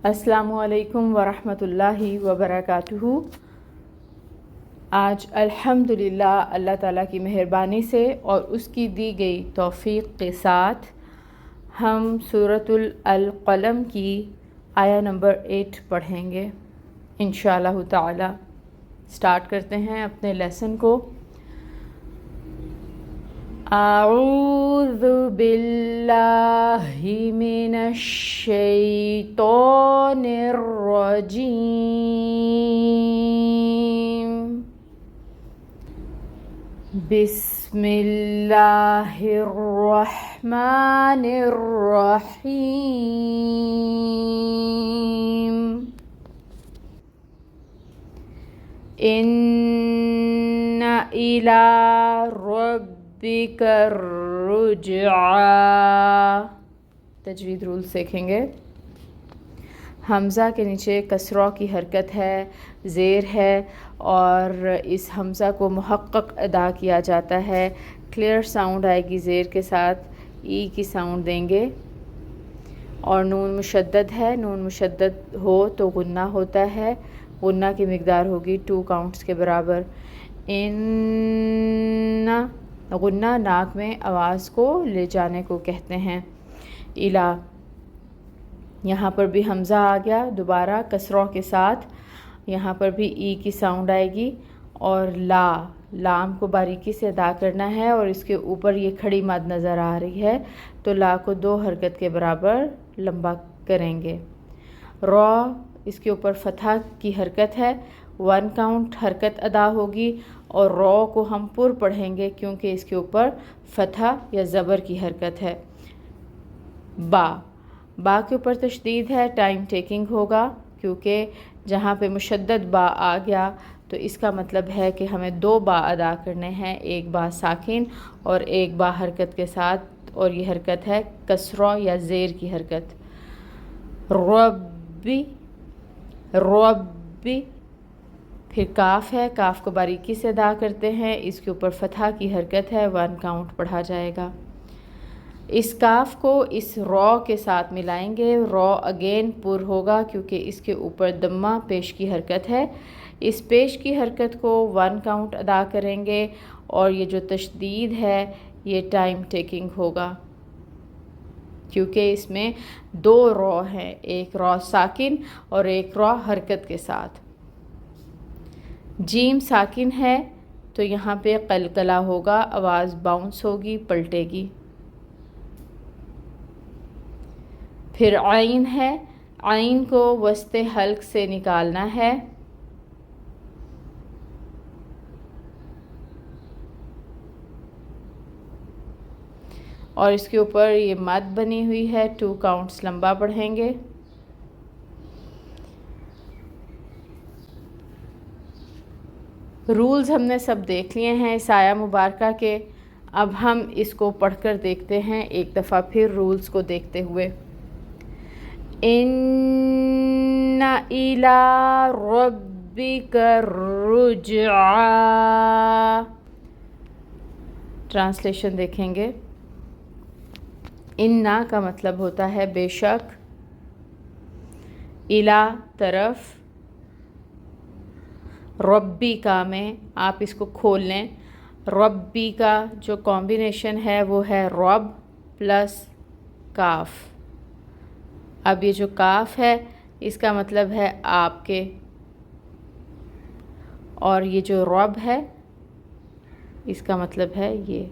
अस्सलामु अलैकुम वरहमतुल्लाहि वबरकातुहू। आज अल्हम्दुलिल्लाह अल्लाह ताला की मेहरबानी से और उसकी दी गई तौफ़ीक़ के साथ हम सूरतुल अल-क़लम की आया नंबर 8 पढ़ेंगे इंशाअल्लाह ताला। स्टार्ट करते हैं अपने लेसन को। अऊज़ु बिल्लाहि मिनश शैतानिर रजीम। बिस्मिल्लाहिर रहमानिर रहीम। इन्ना इला रब्बिकर रुजआ। तजवीद रूल सीखेंगे। हमज़ा के नीचे कसरा की हरकत है, ज़ेर है और इस हमज़ा को मुहक्कक अदा किया जाता है। क्लियर साउंड आएगी ज़ेर के साथ, ई की साउंड देंगे। और नून मुशद्दद है, नून मुशद्दद हो तो गुन्ना होता है। गुन्ना की मिकदार होगी 2 काउंट्स के बराबर। इन्ना गुन्ना नाक में आवाज़ को ले जाने को कहते हैं। इला यहाँ पर भी हमज़ा आ गया दोबारा कसरा के साथ, यहाँ पर भी ई की साउंड आएगी। और लाम को बारीकी से अदा करना है और इसके ऊपर ये खड़ी मद नज़र आ रही है तो ला को 2 हरकत के बराबर लंबा करेंगे। रॉ इसके ऊपर फतह की हरकत है, 1 काउंट हरकत अदा होगी और रॉ को हम पुर पढ़ेंगे क्योंकि इसके ऊपर फतह या ज़बर की हरकत है। बा के ऊपर तशदीद है, टाइम टेकिंग होगा क्योंकि जहाँ पे मुशद्दद बा आ गया तो इसका मतलब है कि हमें 2 बा अदा करने हैं, एक बा साकिन और एक बा हरकत के साथ, और ये हरकत है कसरा या ज़ेर की हरकत। रब्बी रब्बी। फिर काफ है, काफ को बारीकी से अदा करते हैं, इसके ऊपर फतह की हरकत है, 1 काउंट पढ़ा जाएगा। इस काफ को इस रॉ के साथ मिलाएंगे, रॉ अगेन पुर होगा क्योंकि इसके ऊपर दम्मा पेश की हरकत है। इस पेश की हरकत को 1 काउंट अदा करेंगे और ये जो तशदीद है ये टाइम टेकिंग होगा क्योंकि इसमें 2 रॉ हैं, एक रॉ साकिन और एक रॉ हरकत के साथ। जीम साकिन है तो यहाँ पे कलकला होगा, आवाज़ बाउंस होगी, पलटेगी। फिर आइन है, आइन को वस्ते हल्क से निकालना है। और इसके ऊपर ये मद बनी हुई है, 2 काउंट्स लंबा पढ़ेंगे। रूल्स हमने सब देख लिए हैं इस आया मुबारका के। अब हम इसको पढ़कर देखते हैं एक दफ़ा फिर रूल्स को देखते हुए। इन्ना इला रब्बिका रुजआ। ट्रांसलेशन देखेंगे। इन्ना का मतलब होता है बेशक, इला तरफ, रब्बी का में आप इसको खोल लें। रब्बी का जो कॉम्बिनेशन है वो है रब प्लस काफ। अब ये जो काफ है इसका मतलब है आपके, और ये जो रब है इसका मतलब है ये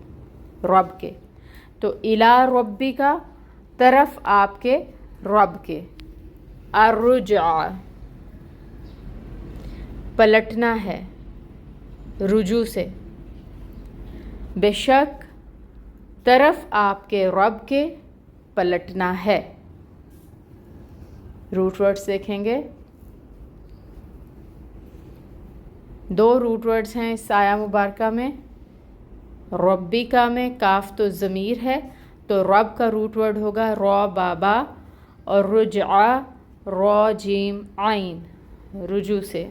रब के। तो इला रब्बी का तरफ आपके रब के। अर्रुजा पलटना है रुजू से। बेशक तरफ आपके रब के पलटना है। रूट वर्ड्स देखेंगे। 2 रूट वर्ड्स हैं इस आया मुबारका में। रब्बी का में काफ तो ज़मीर है तो रब का रूट वर्ड होगा रॉ बाबा और रुजआ रॉ जीम आइन, रुजू से।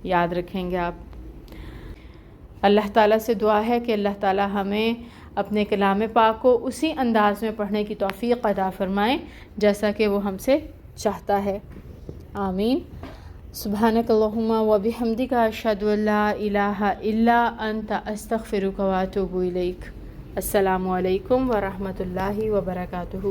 याद रखेंगे आप। अल्लाह ताला से दुआ है कि अल्लाह ताला हमें अपने कलाम पाक को उसी अंदाज़ में पढ़ने की तौफ़ीक़ अता फ़रमाएँ जैसा कि वो हमसे चाहता है। آمین. سبحانک اللہم و بحمدک اشہد ان لا الہ الا انت استغفرک و اتوب الیک. السلام علیکم ورحمۃ اللہ وبرکاتہ.